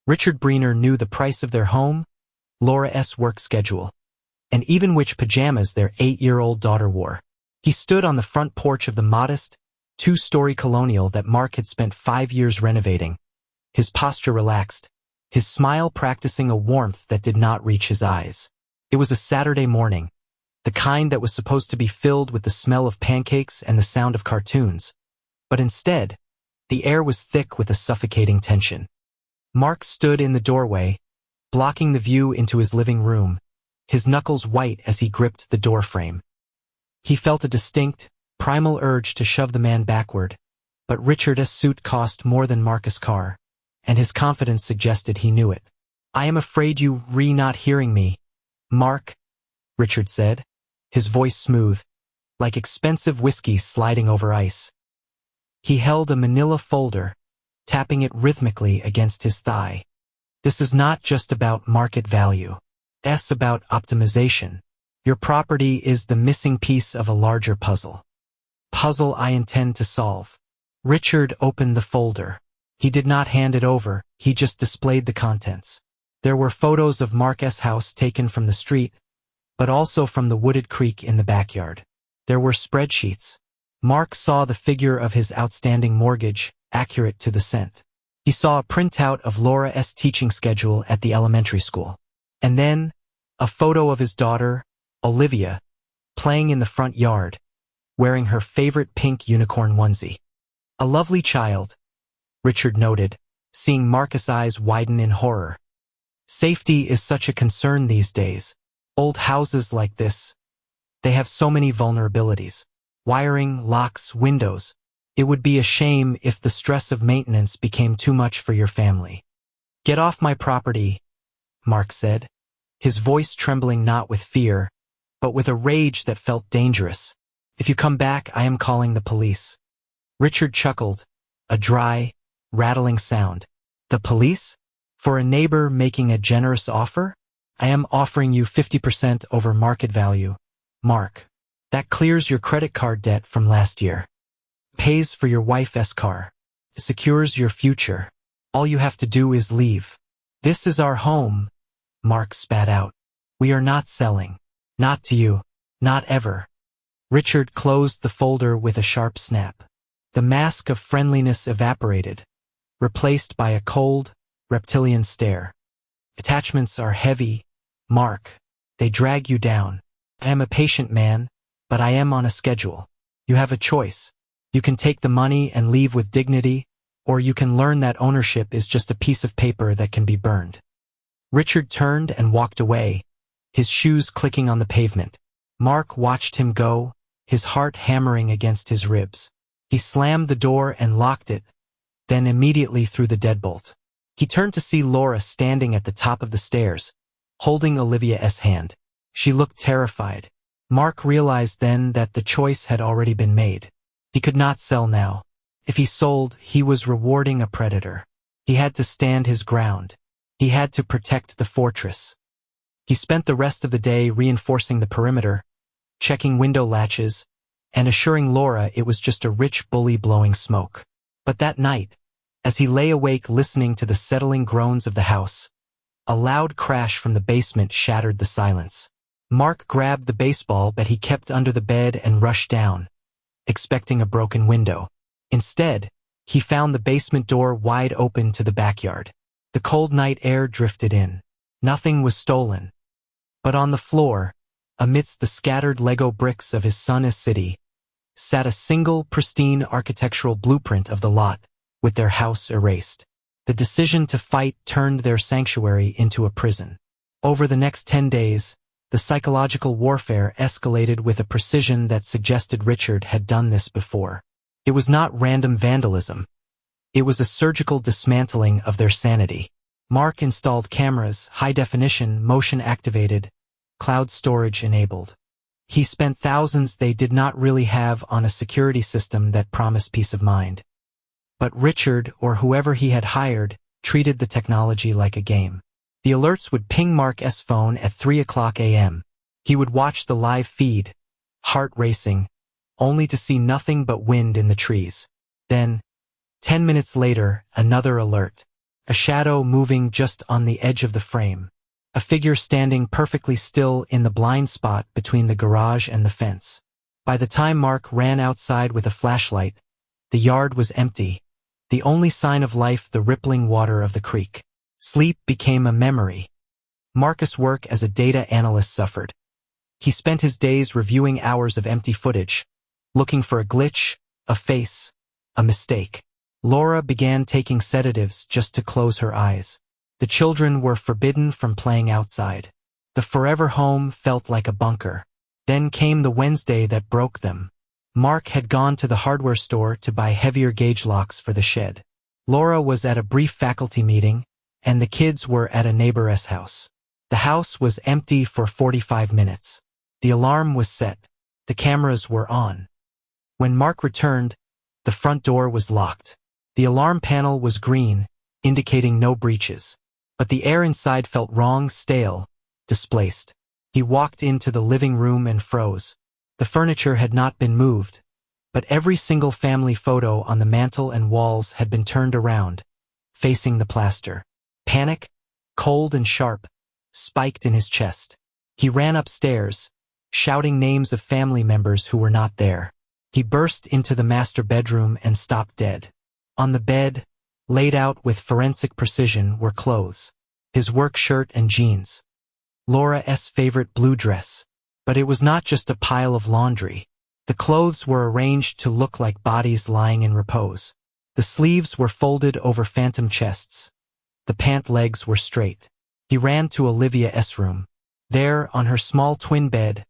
Richard Breener knew the price of their home, Laura's work schedule, and even which pajamas their 8-year-old daughter wore. He stood on the front porch of the modest, 2-story colonial that Mark had spent 5 years renovating, his posture relaxed, his smile practicing a warmth that did not reach his eyes. It was a Saturday morning, the kind that was supposed to be filled with the smell of pancakes and the sound of cartoons, but instead, the air was thick with a suffocating tension. Mark stood in the doorway, blocking the view into his living room, his knuckles white as he gripped the doorframe. He felt a distinct, primal urge to shove the man backward, but Richard's suit cost more than Mark's car, and his confidence suggested he knew it. "I am afraid you're not hearing me, Mark," Richard said, his voice smooth, like expensive whiskey sliding over ice. He held a manila folder, tapping it rhythmically against his thigh. "This is not just about market value. It's about optimization. Your property is the missing piece of a larger puzzle. Puzzle I intend to solve." Richard opened the folder. He did not hand it over, he just displayed the contents. There were photos of Mark's house taken from the street, but also from the wooded creek in the backyard. There were spreadsheets. Mark saw the figure of his outstanding mortgage, accurate to the cent. He saw a printout of Laura's teaching schedule at the elementary school. And then, a photo of his daughter, Olivia, playing in the front yard, wearing her favorite pink unicorn onesie. "A lovely child," Richard noted, seeing Mark's eyes widen in horror. "Safety is such a concern these days. Old houses like this, they have so many vulnerabilities. Wiring, locks, windows. It would be a shame if the stress of maintenance became too much for your family." "Get off my property," Mark said, his voice trembling not with fear, but with a rage that felt dangerous. "If you come back, I am calling the police." Richard chuckled, a dry, rattling sound. "The police? For a neighbor making a generous offer? I am offering you 50% over market value, Mark. That clears your credit card debt from last year. Pays for your wife's car. Secures your future. All you have to do is leave. This is our home," Mark spat out. "We are not selling. Not to you. Not ever." Richard closed the folder with a sharp snap. The mask of friendliness evaporated, replaced by a cold, reptilian stare. "Attachments are heavy, Mark. They drag you down. I am a patient man, but I am on a schedule. You have a choice. You can take the money and leave with dignity, or you can learn that ownership is just a piece of paper that can be burned." Richard turned and walked away, his shoes clicking on the pavement. Mark watched him go, his heart hammering against his ribs. He slammed the door and locked it, then immediately threw the deadbolt. He turned to see Laura standing at the top of the stairs, holding Olivia's hand. She looked terrified. Mark realized then that the choice had already been made. He could not sell now. If he sold, he was rewarding a predator. He had to stand his ground. He had to protect the fortress. He spent the rest of the day reinforcing the perimeter, checking window latches, and assuring Laura it was just a rich bully blowing smoke. But that night, as he lay awake listening to the settling groans of the house, a loud crash from the basement shattered the silence. Mark grabbed the baseball bat he kept under the bed and rushed down, expecting a broken window. Instead, he found the basement door wide open to the backyard. The cold night air drifted in. Nothing was stolen. But on the floor, amidst the scattered Lego bricks of his son's city, sat a single pristine architectural blueprint of the lot, with their house erased. The decision to fight turned their sanctuary into a prison. Over the next 10 days, the psychological warfare escalated with a precision that suggested Richard had done this before. It was not random vandalism. It was a surgical dismantling of their sanity. Mark installed cameras, high-definition, motion-activated, cloud storage enabled. He spent thousands they did not really have on a security system that promised peace of mind. But Richard, or whoever he had hired, treated the technology like a game. The alerts would ping Mark's phone at 3:00 a.m. He would watch the live feed, heart racing, only to see nothing but wind in the trees. Then, 10 minutes later, another alert. a shadow moving just on the edge of the frame, a figure standing perfectly still in the blind spot between the garage and the fence. By the time Mark ran outside with a flashlight, the yard was empty, the only sign of life the rippling water of the creek. Sleep became a memory. Marcus' work as a data analyst suffered. He spent his days reviewing hours of empty footage, looking for a glitch, a face, a mistake. Laura began taking sedatives just to close her eyes. The children were forbidden from playing outside. The forever home felt like a bunker. Then came the Wednesday that broke them. Mark had gone to the hardware store to buy heavier gauge locks for the shed. Laura was at a brief faculty meeting, and the kids were at a neighbor's house. The house was empty for 45 minutes. The alarm was set. The cameras were on. When Mark returned, the front door was locked. The alarm panel was green, indicating no breaches. But the air inside felt wrong, stale, displaced. He walked into the living room and froze. The furniture had not been moved, but every single family photo on the mantel and walls had been turned around, facing the plaster. Panic, cold and sharp, spiked in his chest. He ran upstairs, shouting names of family members who were not there. He burst into the master bedroom and stopped dead. On the bed, laid out with forensic precision, were clothes. His work shirt and jeans. Laura's favorite blue dress. But it was not just a pile of laundry. The clothes were arranged to look like bodies lying in repose. The sleeves were folded over phantom chests. The pant legs were straight. He ran to Olivia's room. There, on her small twin bed,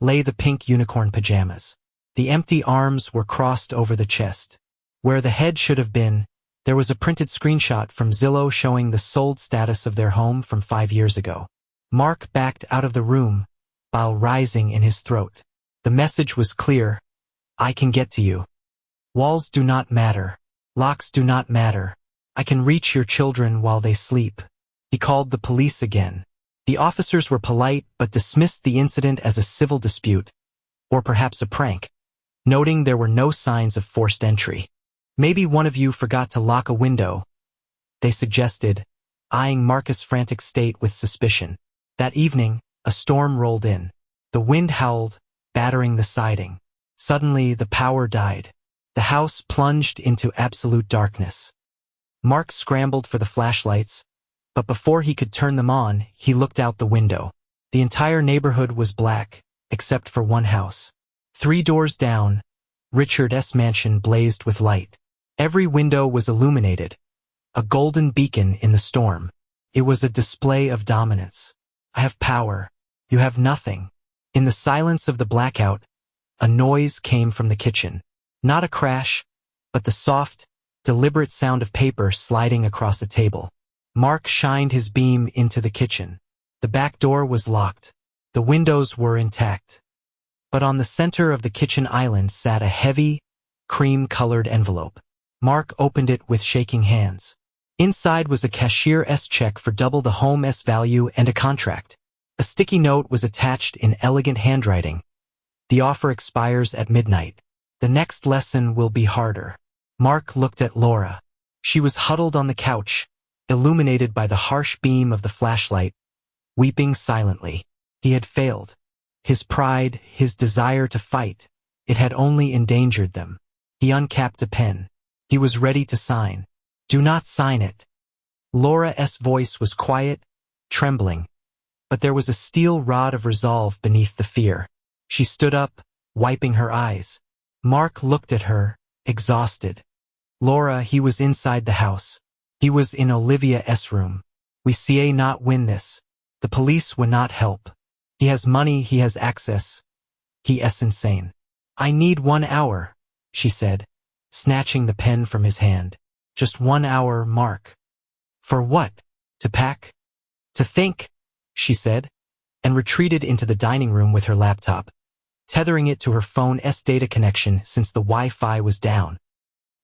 lay the pink unicorn pajamas. The empty arms were crossed over the chest. Where the head should have been, there was a printed screenshot from Zillow showing the sold status of their home from 5 years ago. Mark backed out of the room, bile rising in his throat. The message was clear. I can get to you. Walls do not matter. Locks do not matter. I can reach your children while they sleep. He called the police again. The officers were polite but dismissed the incident as a civil dispute, or perhaps a prank, noting there were no signs of forced entry. Maybe one of you forgot to lock a window, they suggested, eyeing Marcus' frantic state with suspicion. That evening, a storm rolled in. The wind howled, battering the siding. Suddenly, the power died. The house plunged into absolute darkness. Mark scrambled for the flashlights, but before he could turn them on, he looked out the window. The entire neighborhood was black, except for one house. 3 doors down, Richard's mansion blazed with light. Every window was illuminated, a golden beacon in the storm. It was a display of dominance. I have power. You have nothing. In the silence of the blackout, a noise came from the kitchen. Not a crash, but the soft, deliberate sound of paper sliding across a table. Mark shined his beam into the kitchen. The back door was locked. The windows were intact. But on the center of the kitchen island sat a heavy, cream-colored envelope. Mark opened it with shaking hands. Inside was a cashier's check for double the home's value and a contract. A sticky note was attached in elegant handwriting. The offer expires at midnight. The next lesson will be harder. Mark looked at Laura. She was huddled on the couch, illuminated by the harsh beam of the flashlight, weeping silently. He had failed. His pride, his desire to fight, it had only endangered them. He uncapped a pen. He was ready to sign. Do not sign it. Laura's voice was quiet, trembling, but there was a steel rod of resolve beneath the fear. She stood up, wiping her eyes. Mark looked at her, exhausted. Laura, he was inside the house. He was in Olivia's room. We see not win this. The police would not help. He has money, he has access. He is insane. I need 1 hour, she said, snatching the pen from his hand. Just 1 hour, Mark. For what? To pack? To think, she said, and retreated into the dining room with her laptop, tethering it to her phone's data connection since the Wi-Fi was down.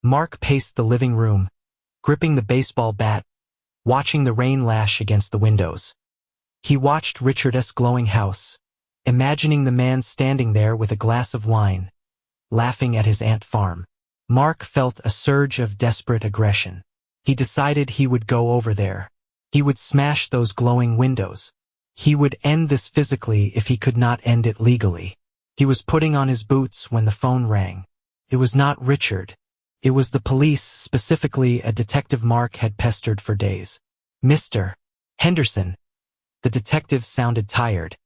Mark paced the living room, gripping the baseball bat, watching the rain lash against the windows. He watched Richard's glowing house, imagining the man standing there with a glass of wine, laughing at his ant farm. Mark felt a surge of desperate aggression. He decided he would go over there. He would smash those glowing windows. He would end this physically if he could not end it legally. He was putting on his boots when the phone rang. It was not Richard. It was the police, specifically a detective Mark had pestered for days. "Mr. Henderson." The detective sounded tired.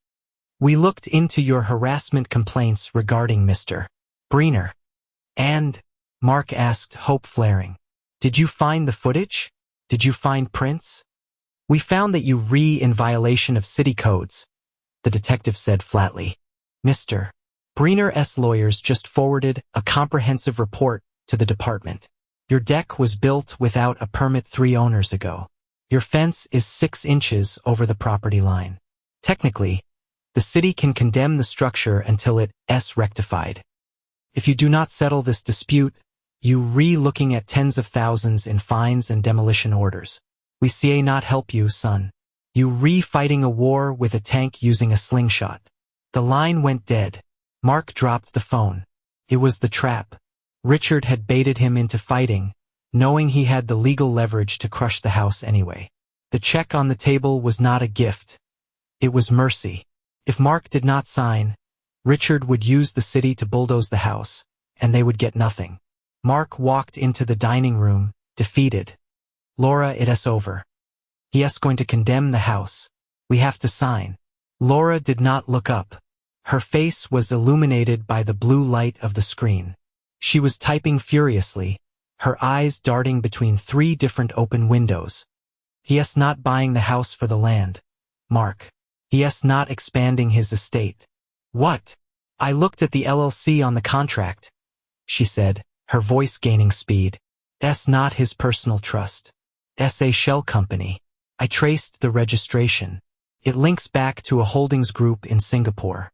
"We looked into your harassment complaints regarding Mr. Breener." "And?" Mark asked, hope flaring. "Did you find the footage? Did you find prints?" "We found that you in violation of city codes," the detective said flatly. "Mr. Breener's lawyers just forwarded a comprehensive report to the department. Your deck was built without a permit 3 owners ago. Your fence is 6 inches over the property line. Technically, the city can condemn the structure until it's rectified. If you do not settle this dispute, you looking at tens of thousands in fines and demolition orders. We see not help you, son. You fighting a war with a tank using a slingshot." The line went dead. Mark dropped the phone. It was the trap. Richard had baited him into fighting, knowing he had the legal leverage to crush the house anyway. The check on the table was not a gift. It was mercy. If Mark did not sign, Richard would use the city to bulldoze the house, and they would get nothing. Mark walked into the dining room, defeated. "Laura, it's over. He's going to condemn the house. We have to sign." Laura did not look up. Her face was illuminated by the blue light of the screen. She was typing furiously, her eyes darting between 3 different open windows. "He's not buying the house for the land, Mark. He's not expanding his estate." "What?" "I looked at the LLC on the contract," she said, her voice gaining speed. "That's not his personal trust. That's a shell company. I traced the registration. It links back to a holdings group in Singapore.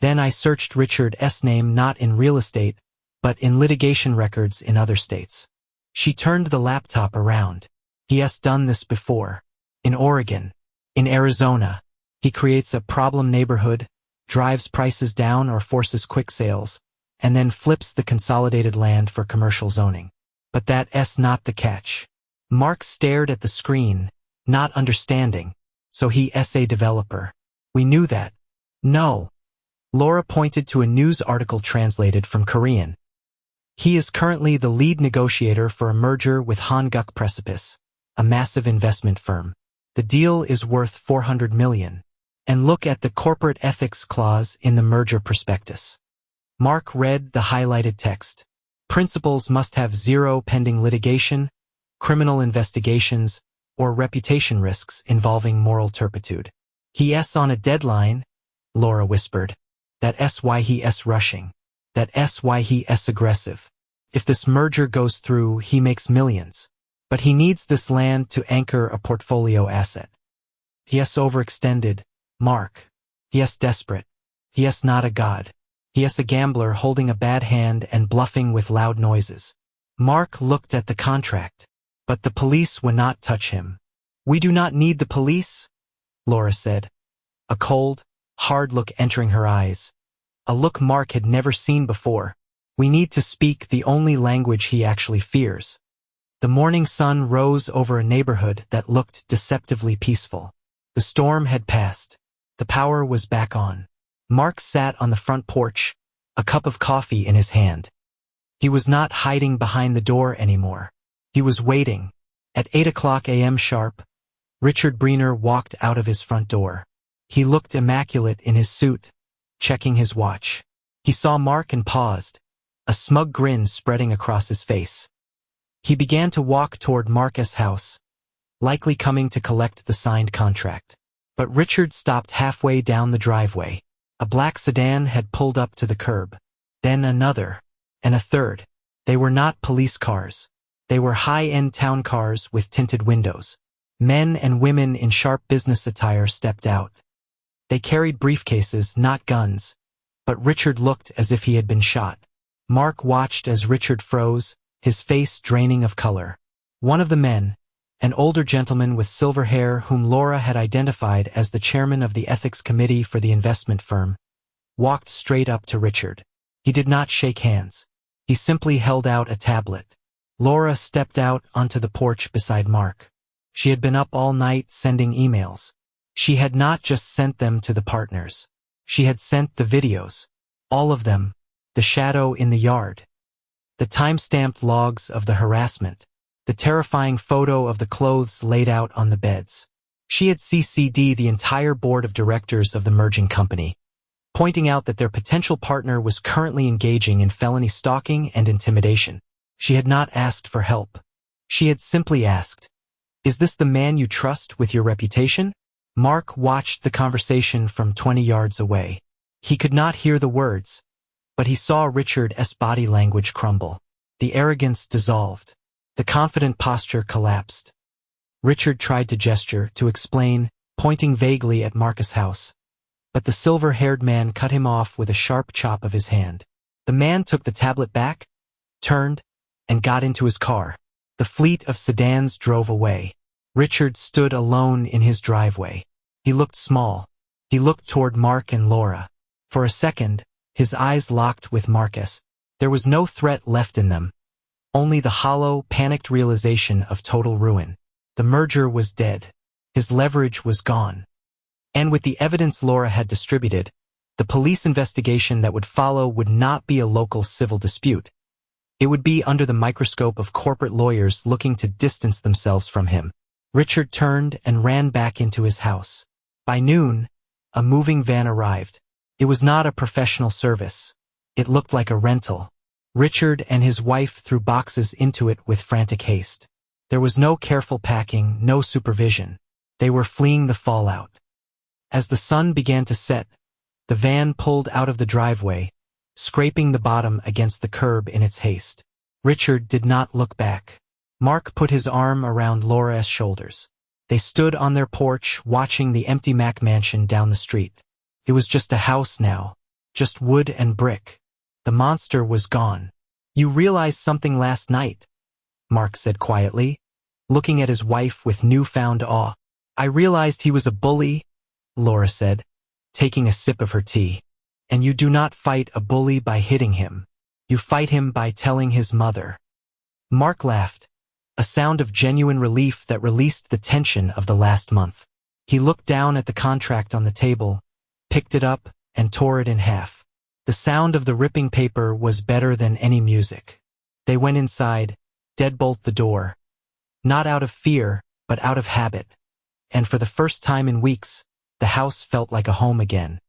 Then I searched Richard's name not in real estate, but in litigation records in other states." She turned the laptop around. "He's done this before. In Oregon. In Arizona. He creates a problem neighborhood, drives prices down or forces quick sales, and then flips the consolidated land for commercial zoning. But that's not the catch." Mark stared at the screen, not understanding. "So he's a developer. We knew that." "No." Laura pointed to a news article translated from Korean. "He is currently the lead negotiator for a merger with Hanguk Precipice, a massive investment firm. The deal is worth $400 million. And look at the corporate ethics clause in the merger prospectus." Mark read the highlighted text. "Principals must have 0 pending litigation, criminal investigations, or reputation risks involving moral turpitude." "He's on a deadline," Laura whispered. "That's why he's rushing. That's why he's aggressive. If this merger goes through, he makes millions. But he needs this land to anchor a portfolio asset. He's overextended, Mark. He's desperate. He's not a god. He's a gambler holding a bad hand and bluffing with loud noises." Mark looked at the contract. "But the police would not touch him." "We do not need the police," Laura said, a cold, hard look entering her eyes, a look Mark had never seen before. "We need to speak the only language he actually fears." The morning sun rose over a neighborhood that looked deceptively peaceful. The storm had passed. The power was back on. Mark sat on the front porch, a cup of coffee in his hand. He was not hiding behind the door anymore. He was waiting. At 8 a.m. sharp, Richard Breener walked out of his front door. He looked immaculate in his suit, checking his watch. He saw Mark and paused, a smug grin spreading across his face. He began to walk toward Mark's house, likely coming to collect the signed contract. But Richard stopped halfway down the driveway. A black sedan had pulled up to the curb. Then another, and a third. They were not police cars. They were high-end town cars with tinted windows. Men and women in sharp business attire stepped out. They carried briefcases, not guns, but Richard looked as if he had been shot. Mark watched as Richard froze, his face draining of color. One of the men, an older gentleman with silver hair whom Laura had identified as the chairman of the ethics committee for the investment firm, walked straight up to Richard. He did not shake hands. He simply held out a tablet. Laura stepped out onto the porch beside Mark. She had been up all night sending emails. She had not just sent them to the partners. She had sent the videos. All of them. The shadow in the yard. The time-stamped logs of the harassment. The terrifying photo of the clothes laid out on the beds. She had CC'd the entire board of directors of the merging company, pointing out that their potential partner was currently engaging in felony stalking and intimidation. She had not asked for help. She had simply asked, "Is this the man you trust with your reputation?" Mark watched the conversation from 20 yards away. He could not hear the words, but he saw Richard's body language crumble. The arrogance dissolved. The confident posture collapsed. Richard tried to gesture, to explain, pointing vaguely at Marcus' house. But the silver-haired man cut him off with a sharp chop of his hand. The man took the tablet back, turned, and got into his car. The fleet of sedans drove away. Richard stood alone in his driveway. He looked small. He looked toward Mark and Laura. For a second, his eyes locked with Marcus. There was no threat left in them. Only the hollow, panicked realization of total ruin. The merger was dead. His leverage was gone. And with the evidence Laura had distributed, the police investigation that would follow would not be a local civil dispute. It would be under the microscope of corporate lawyers looking to distance themselves from him. Richard turned and ran back into his house. By noon, a moving van arrived. It was not a professional service. It looked like a rental. Richard and his wife threw boxes into it with frantic haste. There was no careful packing, no supervision. They were fleeing the fallout. As the sun began to set, the van pulled out of the driveway, scraping the bottom against the curb in its haste. Richard did not look back. Mark put his arm around Laura's shoulders. They stood on their porch, watching the empty Mac mansion down the street. It was just a house now, just wood and brick. The monster was gone. "You realized something last night," Mark said quietly, looking at his wife with newfound awe. "I realized he was a bully," Laura said, taking a sip of her tea. "And you do not fight a bully by hitting him. You fight him by telling his mother." Mark laughed, a sound of genuine relief that released the tension of the last month. He looked down at the contract on the table, picked it up, and tore it in half. The sound of the ripping paper was better than any music. They went inside, deadbolt the door. Not out of fear, but out of habit. And for the first time in weeks, the house felt like a home again.